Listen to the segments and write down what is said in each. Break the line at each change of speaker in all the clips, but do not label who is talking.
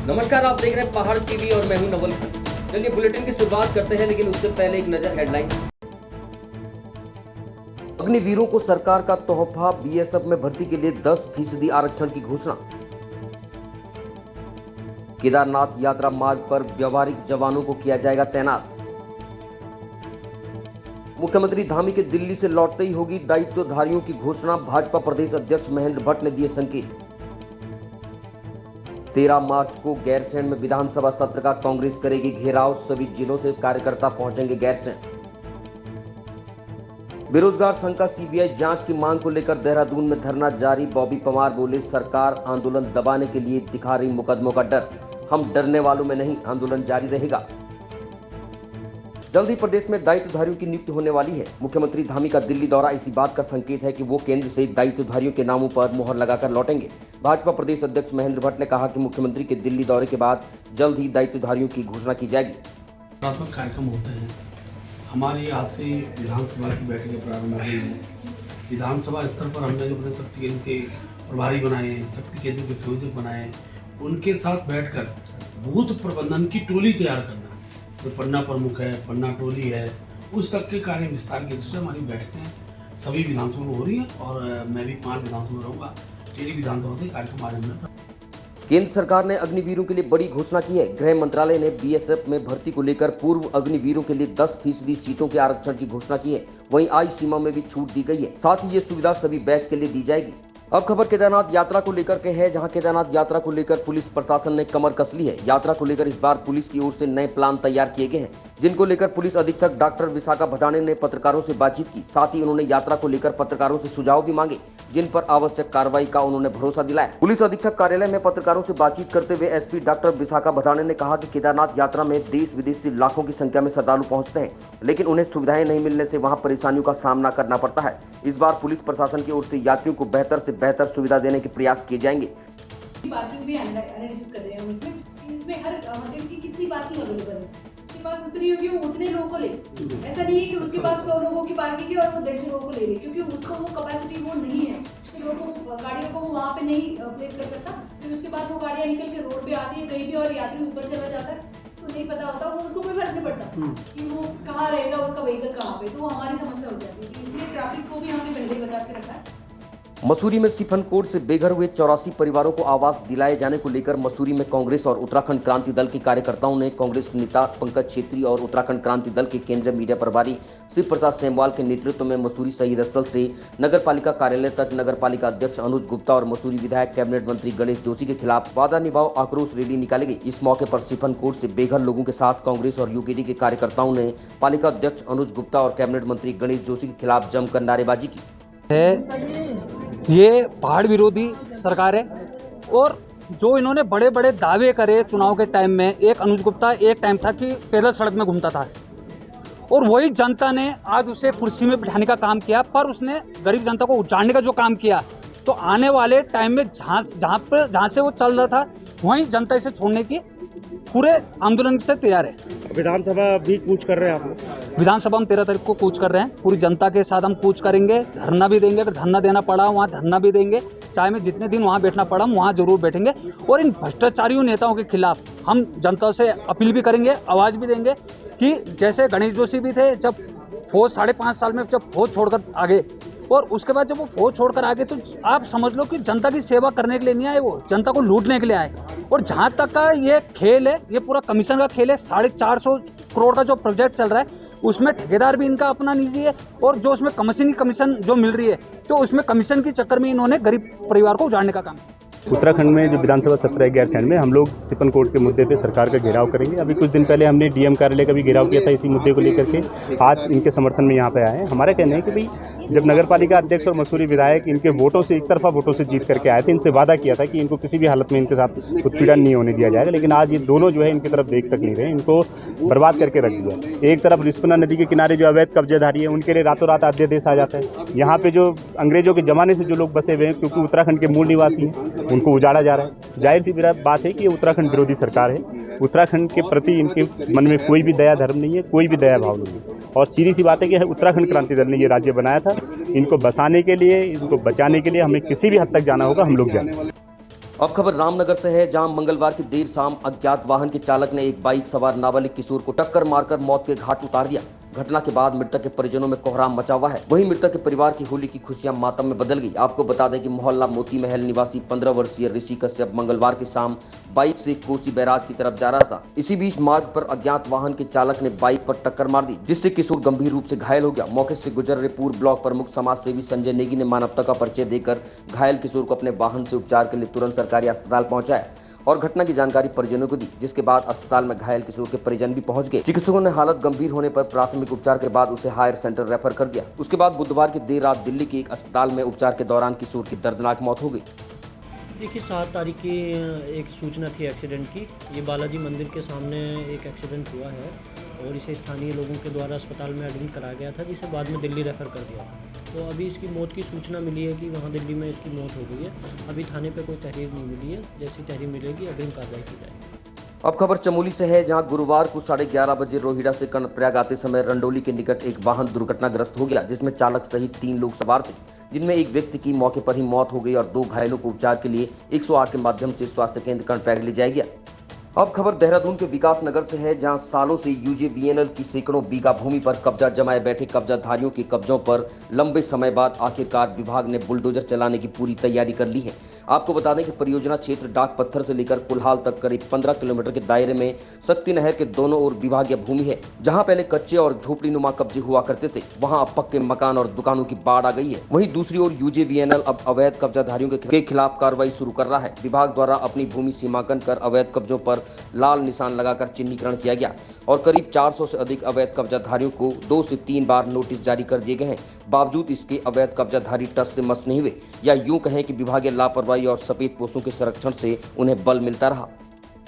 नमस्कार, आप देख रहे हैं पहाड़ टीवी और मैं हूं नवल खन्ना। चलिए बुलेटिन की शुरुआत करते हैं, लेकिन उससे पहले एक नजर हेडलाइन। अग्निवीरों को सरकार का तोहफा, बीएसएफ में भर्ती के लिए 10% आरक्षण की घोषणा। केदारनाथ यात्रा मार्ग पर व्यावहारिक जवानों को किया जाएगा तैनात। मुख्यमंत्री धामी के दिल्ली से लौटते ही होगी दायित्वधारियों की घोषणा, भाजपा प्रदेश अध्यक्ष महेंद्र भट्ट ने दिए संकेत। 13 मार्च को गैरसैंण में विधानसभा सत्र का कांग्रेस करेगी घेराव, सभी जिलों से कार्यकर्ता पहुंचेंगे गैरसैंण। बेरोजगार संघ का सीबीआई जांच की मांग को लेकर देहरादून में धरना जारी, बॉबी पवार बोले सरकार आंदोलन दबाने के लिए दिखा रही मुकदमों का डर, हम डरने वालों में नहीं, आंदोलन जारी रहेगा। जल्द ही प्रदेश में दायित्वधारियों की नियुक्ति होने वाली है। मुख्यमंत्री धामी का दिल्ली दौरा इसी बात का संकेत है कि वो केंद्र से दायित्वधारियों के नामों पर मुहर लगाकर लौटेंगे। भाजपा प्रदेश अध्यक्ष महेंद्र भट्ट ने कहा कि मुख्यमंत्री के दिल्ली दौरे के बाद जल्द ही दायित्वधारियों की घोषणा की जाएगी।
प्राथमिक कार्यक्रम होते हैं हमारी, आज से विधानसभा की बैठकें प्रारंभ हो गई हैं। विधानसभा स्तर पर हमने जो अपने शक्ति केंद्र के प्रभारी बनाए हैं, शक्ति केंद्र के संयोजक बनाए हैं, उनके साथ बैठकर बूथ प्रबंधन की टोली तैयार करना, जो पन्ना प्रमुख है, पन्ना टोली है, उस तक के कार्य विस्तार की दृष्टि से हमारी बैठकें सभी विधानसभा में हो रही हैं और मैं भी 5 विधानसभा में रहूँगा। टेली विधानसभा से कार्यक्रम आरंभ में।
केंद्र सरकार ने अग्निवीरों के लिए बड़ी घोषणा की है। गृह मंत्रालय ने बीएसएफ में भर्ती को लेकर पूर्व अग्निवीरों के लिए 10% सीटों के आरक्षण की घोषणा की है। वहीं आयु सीमा में भी छूट दी गई है, साथ ही ये सुविधा सभी बैच के लिए दी जाएगी। अब खबर केदारनाथ यात्रा को लेकर के है, जहां केदारनाथ यात्रा को लेकर पुलिस प्रशासन ने कमर कस ली है। यात्रा को लेकर इस बार पुलिस की ओर से नए प्लान तैयार किए गए हैं, जिनको लेकर पुलिस अधीक्षक डॉक्टर विशाखा भदाने ने पत्रकारों से बातचीत की। साथ ही उन्होंने यात्रा को लेकर पत्रकारों से सुझाव भी मांगे, जिन पर आवश्यक कार्रवाई का उन्होंने भरोसा दिलाया। पुलिस अधीक्षक कार्यालय में पत्रकारों से बातचीत करते हुए एसपी डॉक्टर विशाखा भदाने ने कहा कि केदारनाथ यात्रा में देश विदेश से लाखों की संख्या में श्रद्धालु पहुंचते हैं, लेकिन उन्हें सुविधाएं नहीं मिलने से वहां परेशानियों का सामना करना पड़ता है। इस बार पुलिस प्रशासन की ओर से यात्रियों को बेहतर से बेहतर सुविधा देने के प्रयास किए जाएंगे।
पार्किंग भी एनालिसिस कर रहे हैं इसमें हर होटल की कितनी पार्किंग अवेलेबल है, उसके पास उतनी होगी वो उतने लोगों को ले। ऐसा नहीं है कि उसके पास 100 लोगों की पार्किंग है और वो 150 लोगों को ले रही, क्योंकि उसको वो कैपेसिटी वो नहीं है, गाड़ियों को वहाँ पे नहीं प्लेस कर सकता। फिर उसके बाद वो गाड़ियाँ निकल के रोड पे आती है कहीं भी और यात्री ऊपर चला जाता है, तो नहीं पता होता, वो उसको कोई फर्क नहीं पड़ता कि वो कहाँ रहेगा, उसका व्हीकल कहाँ पे, तो वो हमारी समस्या हो जाती है। इसलिए ट्रैफिक को भी हमने पहले बता के रखा है।
मसूरी में सिफन कोड से बेघर हुए 84 परिवारों को आवास दिलाए जाने को लेकर मसूरी में कांग्रेस और उत्तराखंड क्रांति दल के कार्यकर्ताओं ने कांग्रेस नेता पंकज छेत्री और उत्तराखंड क्रांति दल के केंद्रीय मीडिया प्रभारी शिव प्रसाद सेमवाल के नेतृत्व में मसूरी शहीद स्थल से नगर पालिका कार्यालय तक नगर पालिका अध्यक्ष अनुज गुप्ता और मसूरी विधायक कैबिनेट मंत्री गणेश जोशी के खिलाफ वादा निभाओ आक्रोश रैली निकाली गई। इस मौके पर सिफन कोड से बेघर लोगों के साथ कांग्रेस और यूकेडी के कार्यकर्ताओं ने पालिका अध्यक्ष अनुज गुप्ता और कैबिनेट मंत्री गणेश जोशी के खिलाफ जमकर नारेबाजी की।
ये पहाड़ विरोधी सरकार है और जो इन्होंने बड़े बड़े दावे करे चुनाव के टाइम में, एक अनुज गुप्ता एक टाइम था कि पैदल सड़क में घूमता था और वही जनता ने आज उसे कुर्सी में बिठाने का काम किया, पर उसने गरीब जनता को उजाड़ने का जो काम किया, तो आने वाले टाइम में जहाँ से वो चल रहा था वहीं जनता इसे छोड़ने की पूरे आंदोलन से तैयार है।
विधानसभा भी कूच कर रहे हैं आप लोग?
विधानसभा हम 13 तारीख को कूच कर रहे हैं, पूरी जनता के साथ हम कूच करेंगे, धरना भी देंगे, अगर धरना देना पड़ा वहाँ धरना भी देंगे, चाहे मैं जितने दिन वहाँ बैठना पड़ा हम वहाँ जरूर बैठेंगे। और इन भ्रष्टाचारियों नेताओं के खिलाफ हम जनता से अपील भी करेंगे, आवाज़ भी देंगे कि जैसे गणेश जोशी भी थे, जब फौज 5.5 साल में जब फौज छोड़कर आगे और उसके बाद जब वो फौज छोड़कर आगे, तो आप समझ लो कि जनता की सेवा करने के लिए नहीं आए, वो जनता को लूटने के लिए आए। और जहाँ तक का ये खेल है, ये पूरा कमीशन का खेल है। 450 करोड़ का जो प्रोजेक्ट चल रहा है उसमें ठेकेदार भी इनका अपना निजी है और जो उसमें कमीशन जो मिल रही है, तो उसमें कमीशन के चक्कर में इन्होंने गरीब परिवार को उजाड़ने का काम।
उत्तराखंड में जो विधानसभा सत्र है गैरसैंण में, हम लोग सिपन कोर्ट के मुद्दे पे सरकार का घेराव करेंगे। अभी कुछ दिन पहले हमने डीएम कार्यालय का भी घेराव किया था इसी मुद्दे को लेकर के। आज इनके समर्थन में यहाँ पे आए हैं। हमारा कहना है कि भाई जब नगर पालिका अध्यक्ष और मसूरी विधायक इनके वोटों से, एक तरफा वोटों से जीत करके आए थे, इनसे वादा किया था कि इनको किसी भी हालत में इनके साथ उत्पीड़न नहीं होने दिया जाएगा, लेकिन आज ये दोनों जो है इनकी तरफ देख तक नहीं रहे, इनको बर्बाद करके रख दिया। एक तरफ रिस्पना नदी के किनारे जो अवैध कब्जेदारी है, उनके लिए रातों रात अध्यादेश आ जाता है। यहाँ पे जो अंग्रेजों के जमाने से जो लोग बसे हुए हैं, क्योंकि उत्तराखंड के मूल निवासी हैं, उनको उजाड़ा जा रहा है। जाहिर सी बात है कि ये उत्तराखंड विरोधी सरकार है। उत्तराखंड के प्रति इनके मन में कोई भी दया धर्म नहीं है, कोई भी दया भाव नहीं है। और सीधी सी बात है कि उत्तराखंड क्रांति दल ने ये राज्य बनाया था। इनको बसाने के लिए, इनको बचाने के लिए हमें किसी भी हद तक जाना होगा, हम लोग जाने।
अब खबर रामनगर से है, जहां मंगलवार की देर शाम अज्ञात वाहन के चालक ने एक बाइक सवार नाबालिग किशोर को टक्कर मारकर मौत के घाट उतार दिया। घटना के बाद मृतक के परिजनों में कोहराम मचा हुआ है। वहीं मृतक के परिवार की होली की खुशियां मातम में बदल गई। आपको बता दें कि मोहल्ला मोती महल निवासी 15 वर्षीय ऋषि कश्यप मंगलवार की शाम बाइक से कोसी बैराज की तरफ जा रहा था। इसी बीच मार्ग पर अज्ञात वाहन के चालक ने बाइक पर टक्कर मार दी, जिससे किशोर गंभीर रूप से घायल हो गया। मौके से गुजर रहे पूर्व ब्लॉक प्रमुख समाज सेवी संजय नेगी ने मानवता का परिचय देकर घायल किशोर को अपने वाहन से उपचार के लिए तुरंत सरकारी अस्पताल पहुंचाया और घटना की जानकारी परिजनों को दी, जिसके बाद अस्पताल में घायल किशोर के परिजन भी पहुंच गए। चिकित्सकों ने हालत गंभीर होने पर प्राथमिक उपचार के बाद उसे हायर सेंटर रेफर कर दिया। उसके बाद बुधवार की देर रात दिल्ली के एक अस्पताल में उपचार के दौरान किशोर की दर्दनाक मौत हो गई।
देखिए 7 तारीख की एक सूचना थी एक्सीडेंट की। ये बालाजी मंदिर के सामने एक एक्सीडेंट हुआ है और इसे स्थानीय लोगों के द्वारा अस्पताल में एडमिट कराया गया था, जिसे बाद में दिल्ली रेफ़र कर दिया था। तो अभी इसकी मौत की सूचना मिली है कि वहाँ दिल्ली में इसकी मौत हो गई है। अभी थाने पे कोई तहरीर नहीं मिली है, जैसी तहरीर मिलेगी अग्रिम कार्रवाई की जाएगी।
अब खबर चमोली से है, जहां गुरुवार को 11:30 बजे रोहिड़ा से कर्णप्रयाग आते समय रंडोली के निकट एक वाहन दुर्घटनाग्रस्त हो गया, जिसमें चालक सहित 3 लोग सवार थे, जिनमें एक व्यक्ति की मौके पर ही मौत हो गई और 2 घायलों को उपचार के लिए 108 के माध्यम से स्वास्थ्य केंद्र कर्णप्रयाग ले जाया गया। अब खबर देहरादून के विकास नगर से है, जहां सालों से यूजेवीएनएल की सैकड़ों बीघा भूमि पर कब्जा जमाए बैठे कब्जाधारियों के कब्जों पर लंबे समय बाद आखिरकार विभाग ने बुलडोजर चलाने की पूरी तैयारी कर ली है। आपको बता दें कि परियोजना क्षेत्र डाक पत्थर से लेकर कुल्हाल तक करीब 15 किलोमीटर के दायरे में शक्ति नहर के दोनों ओर विभागीय भूमि है। जहां पहले कच्चे और झोपड़ी नुमा कब्जे हुआ करते थे, वहां अब पक्के मकान और दुकानों की बाढ़ आ गई है। वहीं दूसरी ओर यूजेवीएनएल अब अवैध कब्जाधारियों के खिलाफ कार्रवाई शुरू कर रहा है। विभाग द्वारा अपनी भूमि सीमांकन कर अवैध कब्जों पर लाल निशान लगाकर चिन्हीकरण किया गया और करीब 400 से अधिक अवैध कब्जाधारियों को 2 से 3 बार नोटिस जारी कर दिए गए हैं। बावजूद इसके अवैध कब्जाधारी टस से मस नहीं हुए, या यूं कहें कि विभागीय लापरवाही और सफेद पोशों के संरक्षण से उन्हें बल मिलता रहा।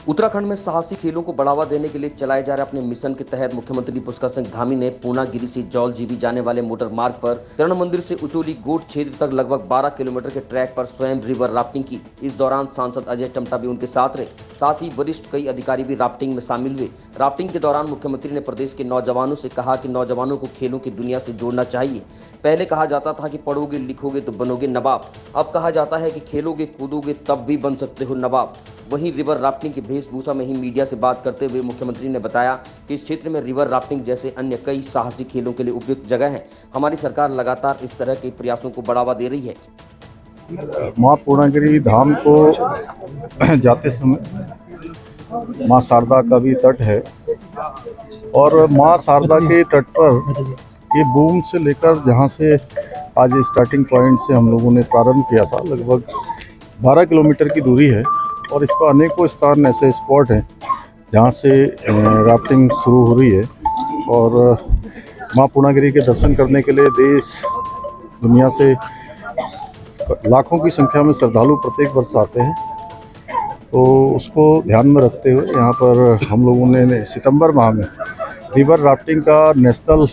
उत्तराखंड में साहसी खेलों को बढ़ावा देने के लिए चलाए जा रहे अपने मिशन के तहत मुख्यमंत्री पुष्कर सिंह धामी ने पूर्णागिरी से जौलजीबी जाने वाले मोटर मार्ग पर कर्ण मंदिर से उचोली गोट क्षेत्र तक लगभग 12 किलोमीटर के ट्रैक पर स्वयं रिवर राफ्टिंग की। इस दौरान सांसद अजय टमटा भी उनके साथ रहे। साथ ही वरिष्ठ कई अधिकारी भी राफ्टिंग में शामिल हुए। राफ्टिंग के दौरान मुख्यमंत्री ने प्रदेश के नौजवानों से कहा कि नौजवानों को खेलों की दुनिया से जोड़ना चाहिए। पहले कहा जाता था कि पढ़ोगे लिखोगे तो बनोगे नवाब, अब कहा जाता है कि खेलोगे कूदोगे तब भी बन सकते हो नवाब। वहीं रिवर राफ्टिंग की वेशभूषा में ही मीडिया से बात करते हुए मुख्यमंत्री ने बताया कि इस क्षेत्र में रिवर राफ्टिंग जैसे अन्य कई साहसी खेलों के लिए उपयुक्त जगह है। हमारी सरकार लगातार इस तरह के प्रयासों को बढ़ावा दे रही है।
माँ पूर्णागिरी धाम को जाते समय माँ शारदा का भी तट है और माँ शारदा के तट पर ये बूम से लेकर जहाँ से आज स्टार्टिंग पॉइंट से हम लोगों ने प्रारंभ किया था, लगभग 12 किलोमीटर की दूरी है और इस पर अनेकों स्थान ऐसे स्पॉट हैं जहाँ से राफ्टिंग शुरू हो रही है। और माँ पूर्णागिरी के दर्शन करने के लिए देश दुनिया से लाखों की संख्या में श्रद्धालु प्रत्येक वर्ष आते हैं। तो उसको ध्यान में रखते हुए यहाँ पर हम लोगों ने सितंबर माह में रिवर राफ्टिंग का नेशनल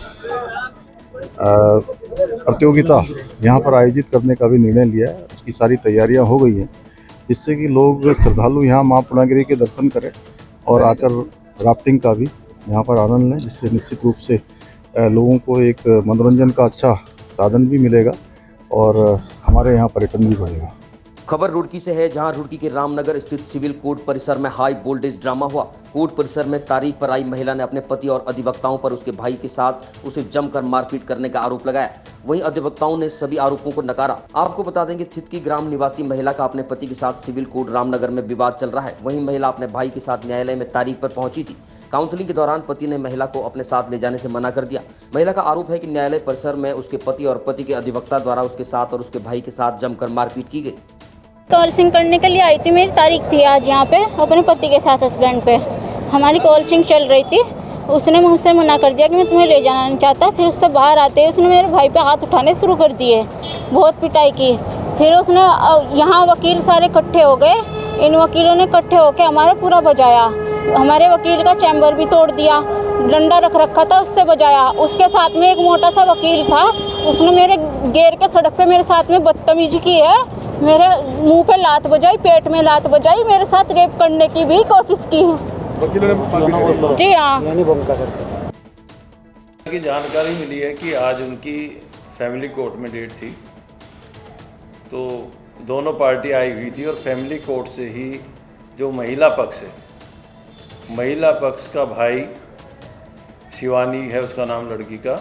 प्रतियोगिता यहाँ पर आयोजित करने का भी निर्णय लिया है। उसकी सारी तैयारियाँ हो गई हैं, जिससे कि लोग श्रद्धालु यहाँ माँ पूर्णागिरी के दर्शन करें और आकर राफ्टिंग का भी यहाँ पर आनंद लें, जिससे निश्चित रूप से लोगों को एक मनोरंजन का अच्छा साधन भी मिलेगा और हमारे यहाँ पर्यटन भी बढ़ेगा।
खबर रुड़की से है, जहां रुड़की के रामनगर स्थित सिविल कोर्ट परिसर में हाई वोल्टेज ड्रामा हुआ। कोर्ट परिसर में तारीख पर आई महिला ने अपने पति और अधिवक्ताओं पर उसके भाई के साथ उसे जमकर मारपीट करने का आरोप लगाया। वहीं अधिवक्ताओं ने सभी आरोपों को नकारा। आपको बता दें कि थितकी ग्राम निवासी महिला का अपने पति के साथ सिविल कोर्ट रामनगर में विवाद चल रहा है। वहीं महिला अपने भाई के साथ न्यायालय में तारीख पर पहुंची थी। काउंसलिंग के दौरान पति ने महिला को अपने साथ ले जाने से मना कर दिया। महिला का आरोप है कि न्यायालय परिसर में उसके पति और पति के अधिवक्ता द्वारा उसके साथ और उसके भाई के साथ जमकर मारपीट की गई।
काउंसलिंग करने के लिए आई थी, मेरी तारीख थी आज यहाँ पे अपने पति के साथ हस्बैंड पे। हमारी काउंसलिंग चल रही थी, उसने मुझसे मना कर दिया कि मैं तुम्हें ले जाना नहीं चाहता। फिर उससे बाहर आते ही उसने मेरे भाई पे हाथ उठाने शुरू कर दिए, बहुत पिटाई की। फिर उसने यहाँ वकील सारे इकट्ठे हो गए, इन वकीलों ने इकट्ठे होकर हमारा पूरा बजाया। हमारे वकील का चैम्बर भी तोड़ दिया, डंडा रख रखा था उससे बजाया। उसके साथ में एक मोटा सा वकील था, उसने मेरे घेर के सड़क पे मेरे साथ में बदतमीजी की है, मेरे मुंह पे लात बजाई, पेट में लात बजाई, मेरे साथ रेप करने की भी कोशिश की। जी हाँ।
की जानकारी मिली है कि आज उनकी फैमिली कोर्ट में डेट थी, तो दोनों पार्टी आई हुई थी और फैमिली कोर्ट से ही जो महिला पक्ष है, महिला पक्ष का भाई शिवानी है उसका नाम लड़की का,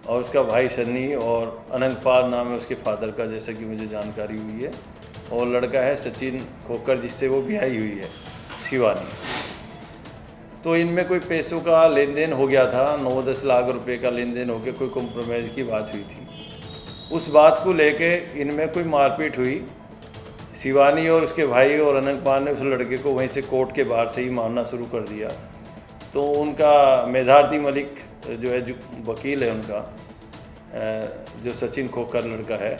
और उसका भाई सन्नी और अनंतपाल नाम है उसके फादर का, जैसा कि मुझे जानकारी हुई है। और लड़का है सचिन खोकर जिससे वो ब्याही हुई है शिवानी। तो इनमें कोई पैसों का लेन देन हो गया था, 9-10 लाख रुपए का लेन देन हो गया, कोई कॉम्प्रोमाइज़ की बात हुई थी। उस बात को लेके इनमें कोई मारपीट हुई। शिवानी और उसके भाई और अनंतपाल ने उस लड़के को वहीं से कोर्ट के बाहर से ही मारना शुरू कर दिया। तो उनका मेधार्थी मलिक जो है, जो वकील है उनका, जो सचिन खोकर लड़का है,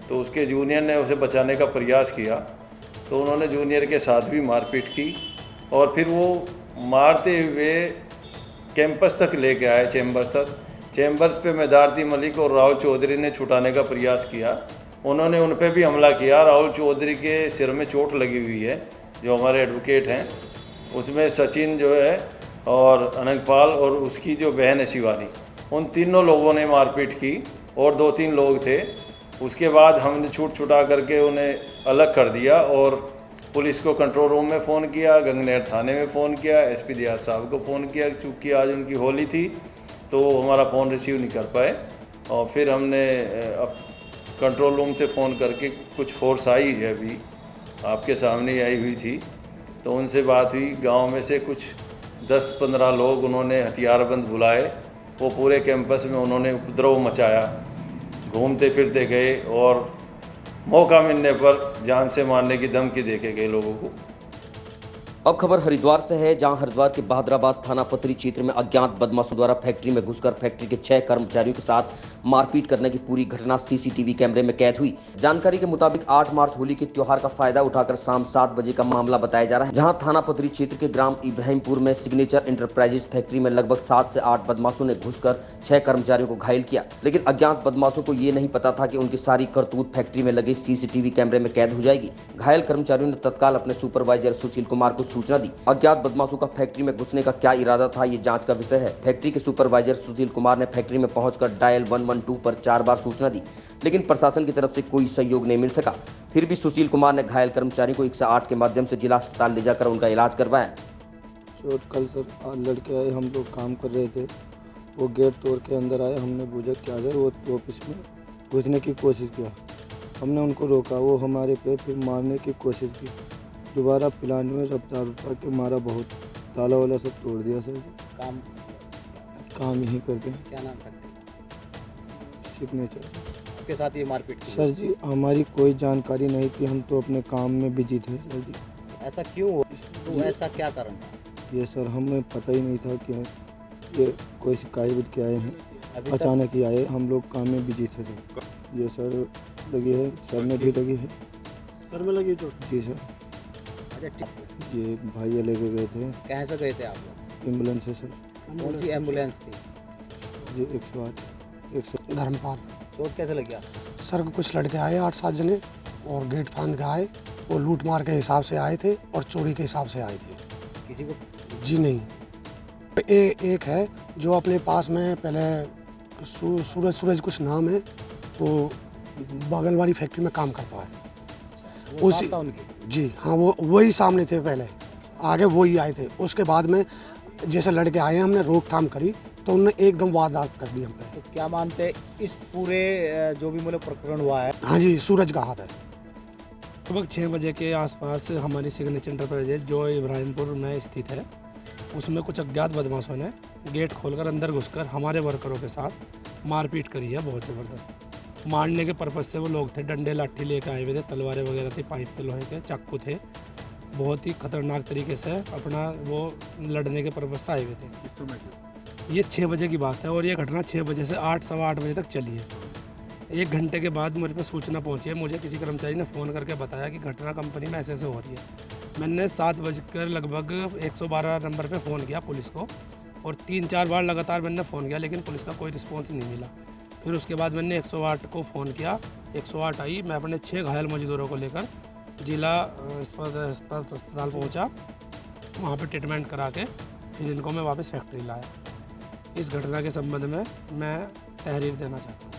तो उसके जूनियर ने उसे बचाने का प्रयास किया। तो उन्होंने जूनियर के साथ भी मारपीट की और फिर वो मारते हुए कैंपस तक लेके आए, चैम्बर तक। चैम्बर्स पे मेधार्थी मलिक और राहुल चौधरी ने छुटाने का प्रयास किया। उन्होंने उन पे भी हमला किया। राहुल चौधरी के सिर में चोट लगी हुई है, जो हमारे एडवोकेट हैं। उसमें सचिन जो है और अनंतपाल और उसकी जो बहन है शिवानी, उन तीनों लोगों ने मारपीट की और 2-3 लोग थे। उसके बाद हमने छुटा करके उन्हें अलग कर दिया और पुलिस को कंट्रोल रूम में फ़ोन किया, गंगनहर थाने में फ़ोन किया, एसपी दियाज साहब को फ़ोन किया। चूँकि आज उनकी होली थी तो हमारा फ़ोन रिसीव नहीं कर पाए। और फिर हमने अब कंट्रोल रूम से फ़ोन करके, कुछ फोर्स आई है अभी आपके सामने ही आई हुई थी, तो उनसे बात हुई। गांव में से कुछ 10-15 लोग उन्होंने हथियारबंद बुलाए। वो पूरे कैंपस में उन्होंने उपद्रव मचाया, घूमते फिरते गए और मौका मिलने पर जान से मारने की धमकी देके गए लोगों को।
अब खबर हरिद्वार से है, जहां हरिद्वार के बहादुराबाद थाना पतरी क्षेत्र में अज्ञात बदमाशों द्वारा फैक्ट्री में घुसकर फैक्ट्री के 6 कर्मचारियों के साथ मारपीट करने की पूरी घटना सीसीटीवी कैमरे में कैद हुई। जानकारी के मुताबिक 8 मार्च होली के त्योहार का फायदा उठाकर शाम 7 बजे का मामला बताया जा रहा है, जहां थाना पतरी क्षेत्र के ग्राम इब्राहिमपुर में सिग्नेचर इंटरप्राइजेज फैक्ट्री में लगभग 7 से 8 बदमाशों ने घुसकर 6 कर्मचारियों को घायल किया। लेकिन अज्ञात बदमाशों को ये नहीं पता था कि उनकी सारी करतूत फैक्ट्री में लगे सीसीटीवी कैमरे में कैद हो जाएगी। घायल कर्मचारियों ने तत्काल अपने सुपरवाइजर सुशील कुमार को सूचना दी। अज्ञात बदमाशों का फैक्ट्री में घुसने का क्या इरादा था, ये जांच का विषय है। फैक्ट्री के सुपरवाइजर सुशील कुमार ने फैक्ट्री में पहुंचकर डायल 112 पर 4 बार सूचना दी, लेकिन प्रशासन की तरफ से कोई सहयोग नहीं मिल सका। फिर भी सुशील कुमार ने घायल कर्मचारियों को 108 के माध्यम से जिला अस्पताल ले जाकर उनका इलाज करवाया।
चोट कल सर लड़के आए, हम लोग काम कर रहे थे, वो गेट तोड़ के अंदर आए। हमने पूछा क्या है, वो ऑफिस में घुसने की कोशिश किया। हमने उनको रोका, वो हमारे पे फिर मारने की कोशिश की। दोबारा पिलाने में रफ्तार के मारा, बहुत ताला वाला सब तोड़ दिया सर। काम यही करते हैं।
क्या नाम फैक्ट्री?
सिग्नेचर।
आपके साथ ये मारपीट की?
सर जी हमारी कोई जानकारी नहीं थी, हम तो अपने काम में बिजी थे सर जी।
ऐसा क्यों हुआ? तो ऐसा क्या कारण था?
ये सर हमें पता ही नहीं था कि ये कोई शिकायत के आए हैं, अचानक ही आए। हम लोग काम में बिजी थे सर। ये सर लगी है, सर में भी लगी है।
सर में लगी चोट?
जी सर।
अच्छा ठीक।
ये भाई लेके गए थे।
कहाँ से गए थे आप लोग?
एम्बुलेंस है सर।
कौन सी एम्बुलेंस थी?
जी 108।
धर्मपाल।
चोट कैसे लगी?
सर कुछ लड़के आए 8-7 जने और गेट फांद के आए। वो लूट मार के हिसाब से आए थे और चोरी के हिसाब से आए थे।
किसी को? जी
नहीं। एक है जो अपने पास में पहले सूरज कुछ नाम है, वो बगल वाली फैक्ट्री में काम करता है।
उसी
जी हाँ, वो वही सामने थे, पहले आगे वही आए थे। उसके बाद में जैसे लड़के आए, हमने रोकथाम करी तो उन्होंने एकदम वारदात कर दी हम पे।
तो क्या मानते इस पूरे जो भी मतलब प्रकरण हुआ है?
हाँ जी, सूरज का हाथ है।
लगभग 6 बजे के आसपास हमारी सिग्नेचर इंटरप्राइजेज जो इब्राहिमपुर में स्थित है, उसमें कुछ अज्ञात बदमाशों ने गेट खोलकर अंदर घुसकर हमारे वर्करों के साथ मारपीट करी है, बहुत ज़बरदस्त। मारने के पर्पज़ से वो लोग थे, डंडे लाठी लेकर आए हुए थे, तलवारें वगैरह थी, पाइप के लोहे के चाकू थे। बहुत ही खतरनाक तरीके से अपना वो लड़ने के पर्पज़ से आए हुए थे। ये 6 बजे की बात है और ये घटना 6 बजे से 8 सवा 8 बजे तक चली है। 1 घंटे के बाद मेरे पास सूचना पहुंची है। मुझे किसी कर्मचारी ने फ़ोन करके बताया कि घटना कंपनी में ऐसे हो रही है। मैंने 7 बजकर लगभग 112 नंबर पे फ़ोन किया पुलिस को और 3-4 बार लगातार मैंने फ़ोन किया, लेकिन पुलिस का कोई रिस्पॉन्स नहीं मिला। फिर उसके बाद मैंने 108 को फ़ोन किया, 108 आई। मैं अपने 6 घायल मजदूरों को लेकर जिला अस्पताल पहुंचा। वहां पे ट्रीटमेंट करा के फिर इनको मैं वापस फैक्ट्री लाया। इस घटना के संबंध में मैं तहरीर देना चाहता हूँ।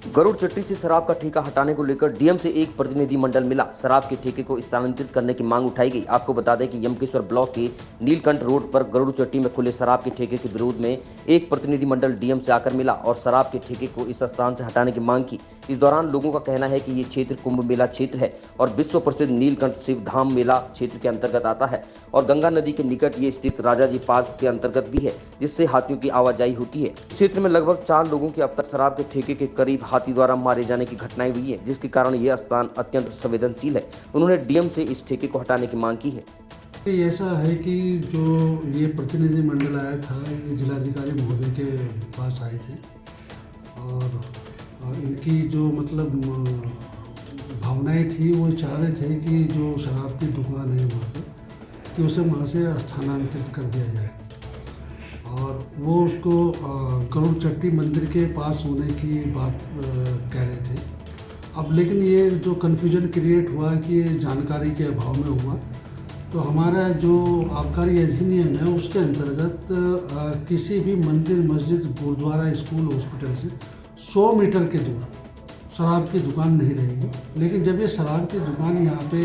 गरुड़ चट्टी से शराब का ठेका हटाने को लेकर डीएम से एक प्रतिनिधि मंडल मिला। शराब के ठेके को स्थानांतरित करने की मांग उठाई गई। आपको बता दें कि यमकेश्वर ब्लॉक के नीलकंठ रोड पर गरुड़ चट्टी में खुले शराब के ठेके के विरोध में एक प्रतिनिधि मंडल डीएम से आकर मिला और शराब के ठेके को इस स्थान से हटाने की मांग की। इस दौरान लोगों का कहना है कि ये क्षेत्र कुंभ मेला क्षेत्र है और विश्व प्रसिद्ध नीलकंठ शिव धाम मेला क्षेत्र के अंतर्गत आता है और गंगा नदी के निकट ये स्थित राजाजी पार्क के अंतर्गत भी है, जिससे हाथियों की आवाजाही होती है। क्षेत्र में लगभग 4 लोगों की अब तक शराब के ठेके के करीब हाथी द्वारा मारे जाने की घटनाएं हुई है, जिसके कारण यह स्थान अत्यंत संवेदनशील है। उन्होंने डीएम से इस ठेके को हटाने की मांग की है।
ऐसा है कि जो ये प्रतिनिधि मंडल आया था, ये जिलाधिकारी महोदय के पास आए थे और इनकी जो मतलब भावनाएं थी वो चाह रहे थे कि जो शराब की दुकान है वहाँ पे कि उसे वहाँ से स्थानांतरित कर दिया जाए और वो उसको गरुड़ चट्टी मंदिर के पास होने की बात कह रहे थे। अब लेकिन ये जो कन्फ्यूजन क्रिएट हुआ कि ये जानकारी के अभाव में हुआ, तो हमारा जो आबकारी अधिनियम है उसके अंतर्गत किसी भी मंदिर, मस्जिद, गुरुद्वारा, स्कूल, हॉस्पिटल से 100 मीटर के दूर शराब की दुकान नहीं रहेगी। लेकिन जब ये शराब की दुकान यहाँ पे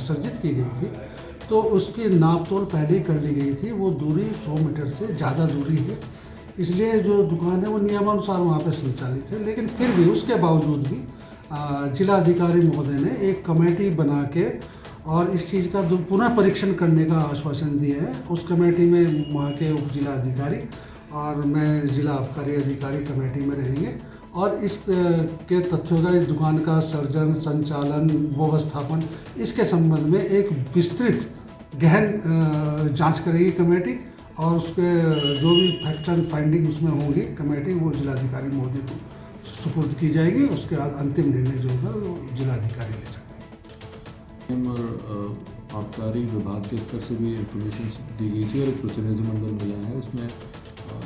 सर्जित की गई थी तो उसकी नाप तोल पहले ही कर ली गई थी। वो दूरी 100 मीटर से ज़्यादा दूरी है, इसलिए जो दुकान है वो नियमानुसार वहाँ पे संचालित है। लेकिन फिर भी उसके बावजूद भी जिलाधिकारी महोदय ने एक कमेटी बना के और इस चीज़ का पुनः परीक्षण करने का आश्वासन दिया है। उस कमेटी में वहाँ के उप जिलाधिकारी और मैं जिला आबकारी अधिकारी कमेटी में रहेंगे और इस के तथ्यों का, इस दुकान का सर्जन, संचालन, व्यवस्थापन, इसके संबंध में एक विस्तृत गहन जांच करेगी कमेटी और उसके जो भी फैक्ट एंड फाइंडिंग उसमें होंगी कमेटी वो जिलाधिकारी महोदय को सुपुर्द की जाएगी। उसके बाद अंतिम निर्णय जो होगा वो जिलाधिकारी ले सकते हैं।
और आबकारी विभाग के स्तर से भी इंफॉर्मेशन दी गई थी और एक प्रतिनिधि मंडल मिला है, उसमें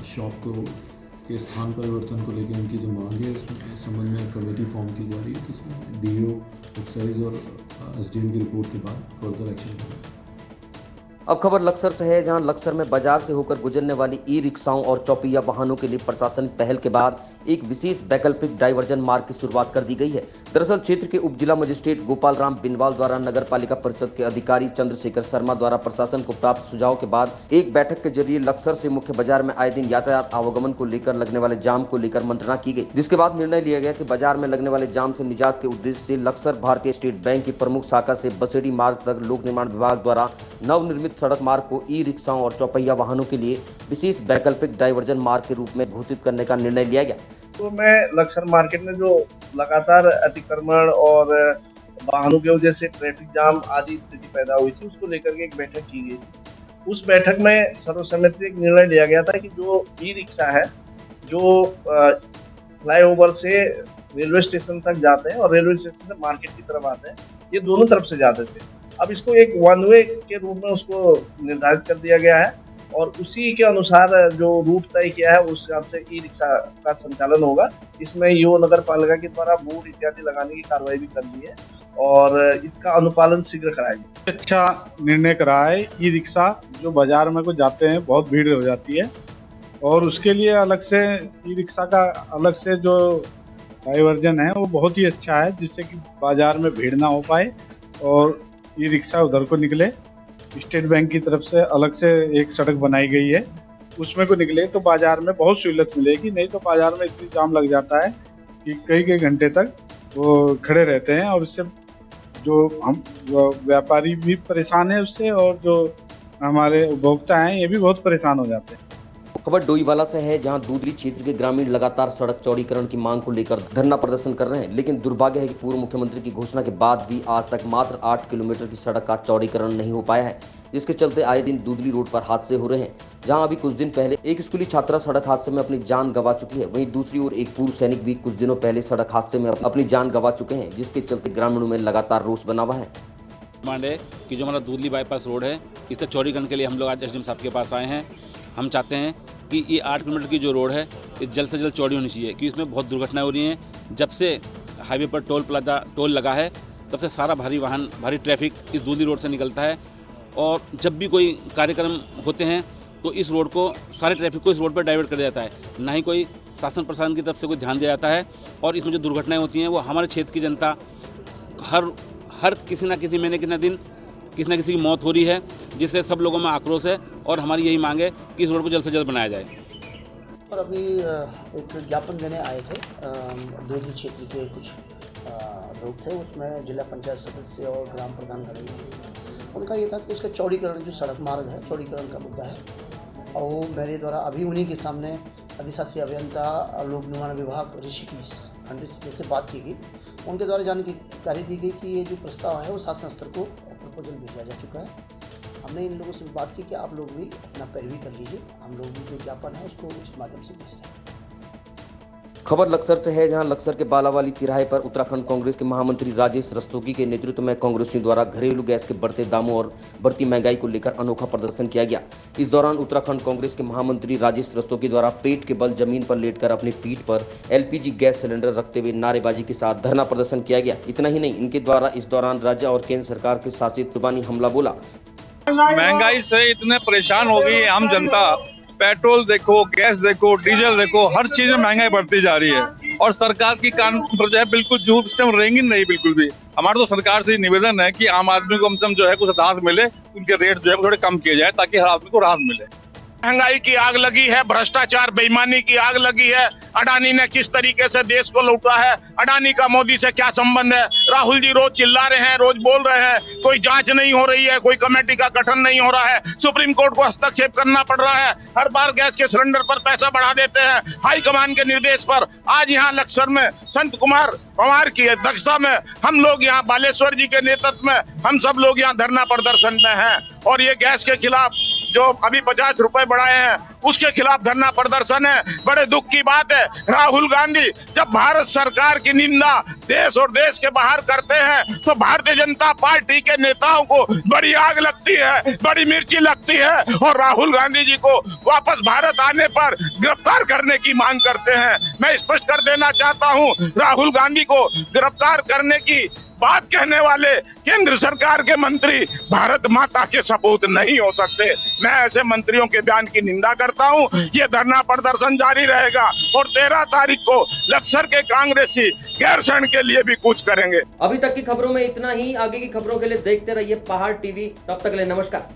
शॉप के स्थान परिवर्तन को लेकर उनकी जो मांग है इस संबंध में कमेटी फॉर्म की जा रही है, जिसमें डीओ, एक्साइज और एसडीएम की रिपोर्ट के बाद फर्दर एक्शन होगा।
अब खबर लक्सर से है, जहां लक्सर में बाजार से होकर गुजरने वाली ई रिक्शाओं और चौपहिया वाहनों के लिए प्रशासनिक पहल के बाद एक विशेष वैकल्पिक डाइवर्जन मार्ग की शुरुआत कर दी गई है। दरअसल क्षेत्र के उप जिला मजिस्ट्रेट गोपाल राम बिनवाल द्वारा नगर पालिका परिषद के अधिकारी चंद्रशेखर शर्मा द्वारा प्रशासन को प्राप्त सुझाव के बाद एक बैठक के जरिए लक्सर से मुख्य बाजार में आए दिन यातायात आवागमन को लेकर लगने वाले जाम को लेकर मंत्रणा की गई, जिसके बाद निर्णय लिया गया कि बाजार में लगने वाले जाम से निजात के उद्देश्य से लक्सर भारतीय स्टेट बैंक की प्रमुख शाखा से बसेड़ी मार्ग तक लोक निर्माण विभाग द्वारा नवनिर्मित सड़क मार्ग को ई रिक्शाओं और चौपहिया वाहनों के लिए विशेष वैकल्पिक डाइवर्जन मार्ग के रूप में घोषित करने का निर्णय लिया गया।
तो मैं लक्सर मार्केट में जो लगातार अतिक्रमण और वाहनों की वजह से ट्रैफिक जाम आदि स्थिति पैदा हुई थी, उसको लेकर के एक बैठक की गई थी। उस बैठक में सर्वसम्मति एक निर्णय लिया गया था कि जो ई रिक्शा है जो फ्लाईओवर से रेलवे स्टेशन तक जाते हैं और रेलवे स्टेशन से मार्केट की तरफ आते हैं, ये दोनों तरफ से जाते थे। अब इसको एक वन वे के रूप में उसको निर्धारित कर दिया गया है और उसी के अनुसार जो रूट तय किया है उस हिसाब से ई रिक्शा का संचालन होगा। इसमें यो नगर पालिका के द्वारा बोर्ड इत्यादि लगाने की कार्रवाई भी कर दी है और इसका अनुपालन शीघ्र कराएगी।
अच्छा निर्णय करा है। ई रिक्शा जो बाजार में को जाते हैं बहुत भीड़ हो जाती है और उसके लिए अलग से ई रिक्शा का अलग से जो डाइवर्जन है वो बहुत ही अच्छा है, जिससे कि बाजार में भीड़ ना हो पाए और ई रिक्शा उधर को निकले। स्टेट बैंक की तरफ से अलग से एक सड़क बनाई गई है, उसमें को निकले तो बाजार में बहुत सहूलत मिलेगी। नहीं तो बाजार में इतनी जाम लग जाता है कि कई घंटे तक वो खड़े रहते हैं और उससे जो हम व्यापारी भी परेशान है उससे और जो हमारे उपभोक्ता हैं ये भी बहुत परेशान हो जाते हैं।
खबर डोईवाला से है, जहां दूधली क्षेत्र के ग्रामीण लगातार सड़क चौड़ीकरण की मांग को लेकर धरना प्रदर्शन कर रहे हैं, लेकिन दुर्भाग्य है कि पूर्व मुख्यमंत्री की घोषणा के बाद भी आज तक मात्र 8 किलोमीटर की सड़क का चौड़ीकरण नहीं हो पाया है, जिसके चलते आए दिन दूधली रोड पर हादसे हो रहे हैं। जहां अभी कुछ दिन पहले एक स्कूली छात्रा सड़क हादसे में अपनी जान गंवा चुकी है, वहीं दूसरी ओर एक पूर्व सैनिक भी कुछ दिनों पहले सड़क हादसे में अपनी जान गंवा चुके हैं, जिसके चलते ग्रामीणों में लगातार रोष बना हुआ है।
डिमांड है कि जो हमारा दूधली बाईपास रोड है इसका चौड़ीकरण के लिए हम लोग आज एसडीएम साहब के पास आए हैं। हम चाहते हैं कि ये 8 किलोमीटर की जो रोड है ये जल्द से जल्द चौड़ी होनी चाहिए, क्योंकि इसमें बहुत दुर्घटनाएं हो रही हैं। जब से हाईवे पर टोल लगा है तब से सारा भारी ट्रैफिक इस दूधली रोड से निकलता है और जब भी कोई कार्यक्रम होते हैं तो इस रोड को, सारे ट्रैफिक को इस रोड पर डाइवर्ट कर दिया जाता है। ना ही कोई शासन प्रशासन की तरफ से कोई ध्यान दिया जाता है। और इसमें जो दुर्घटनाएं होती हैं वो हमारे क्षेत्र की जनता हर किसी ना किसी महीने कितना दिन किसी न किसी की मौत हो रही है, जिससे सब लोगों में आक्रोश है। और हमारी यही मांग है कि इस रोड को जल्द से जल्द बनाया जाए।
और अभी एक ज्ञापन देने आए थे देवरी क्षेत्र के कुछ लोग थे, उसमें जिला पंचायत सदस्य और ग्राम प्रधान खड़े थे। उनका ये था कि उसका चौड़ीकरण, जो सड़क मार्ग है, चौड़ीकरण का मुद्दा है। और वो मेरे द्वारा अभी उन्हीं के सामने अधिशासी अभियंता लोक निर्माण विभाग ऋषिकेश खंड से बात की गई। उनके द्वारा जानकारी दी गई कि ये जो प्रस्ताव है वो शासन स्तर को प्रपोजल भेजा जा चुका है। हमने इन लोगों से बात की कि आप लोग भी अपना पैरवी कर लीजिए, हम लोग भी जो ज्ञापन है उसको उचित माध्यम से भेज रहे हैं।
खबर लक्सर से है, जहां लक्सर के बालावाली तिराहे पर उत्तराखंड कांग्रेस के महामंत्री राजेश रस्तोगी के नेतृत्व में कांग्रेसियों द्वारा घरेलू गैस के बढ़ते दामों और बढ़ती महंगाई को लेकर अनोखा प्रदर्शन किया गया। इस दौरान उत्तराखंड कांग्रेस के महामंत्री राजेश रस्तोगी द्वारा पेट के बल जमीन पर लेटकर अपनी पीठ पर एलपीजी गैस सिलेंडर रखते हुए नारेबाजी के साथ धरना प्रदर्शन किया गया। इतना ही नहीं, इनके द्वारा इस दौरान राज्य और केंद्र सरकार के शासित जुबानी हमला बोला।
महंगाई से इतने परेशान हो गई है आम जनता। पेट्रोल देखो, गैस देखो, डीजल देखो, हर चीज में महंगाई बढ़ती जा रही है। और सरकार की कान पर जो है बिल्कुल झूठ से रहेंगी नहीं, बिल्कुल भी। हमारा तो सरकार से निवेदन है कि आम आदमी को कम से कम जो है कुछ राहत मिले, उनके रेट जो है थोड़े कम किए जाए ताकि हर आदमी को राहत मिले।
महंगाई की आग लगी है, भ्रष्टाचार बेईमानी की आग लगी है। अडानी ने किस तरीके से देश को लूटा है, अडानी का मोदी से क्या संबंध है। राहुल जी रोज चिल्ला रहे हैं, रोज बोल रहे हैं, कोई जांच नहीं हो रही है, कोई कमेटी का गठन नहीं हो रहा है, सुप्रीम कोर्ट को हस्तक्षेप करना पड़ रहा है। हर बार गैस के सिलेंडर पर पैसा बढ़ा देते हैं हाईकमान के निर्देश पर। आज यहाँ लक्सर में संत कुमार पवार की अध्यक्षता में हम लोग यहाँ बालेश्वर जी के नेतृत्व में हम सब लोग यहाँ धरना प्रदर्शन में हैं। और ये गैस के खिलाफ जो अभी 50 रुपए बढ़ाए हैं उसके खिलाफ धरना प्रदर्शन है। बड़े दुख की बात है, राहुल गांधी जब भारत सरकार की निंदा देश और देश के बाहर करते हैं तो भारतीय जनता पार्टी के नेताओं को बड़ी आग लगती है, बड़ी मिर्ची लगती है और राहुल गांधी जी को वापस भारत आने पर गिरफ्तार करने की मांग करते हैं। मैं स्पष्ट कर देना चाहता हूं, राहुल गांधी को गिरफ्तार करने की बात कहने वाले केंद्र सरकार के मंत्री भारत माता के सपूत नहीं हो सकते। मैं ऐसे मंत्रियों के बयान की निंदा करता हूं। ये धरना प्रदर्शन जारी रहेगा और 13 तारीख को लक्सर के कांग्रेसी गैरसैंण के लिए भी कुछ करेंगे।
अभी तक की खबरों में इतना ही। आगे की खबरों के लिए देखते रहिए पहाड़ टीवी। तब तक के लिए नमस्कार।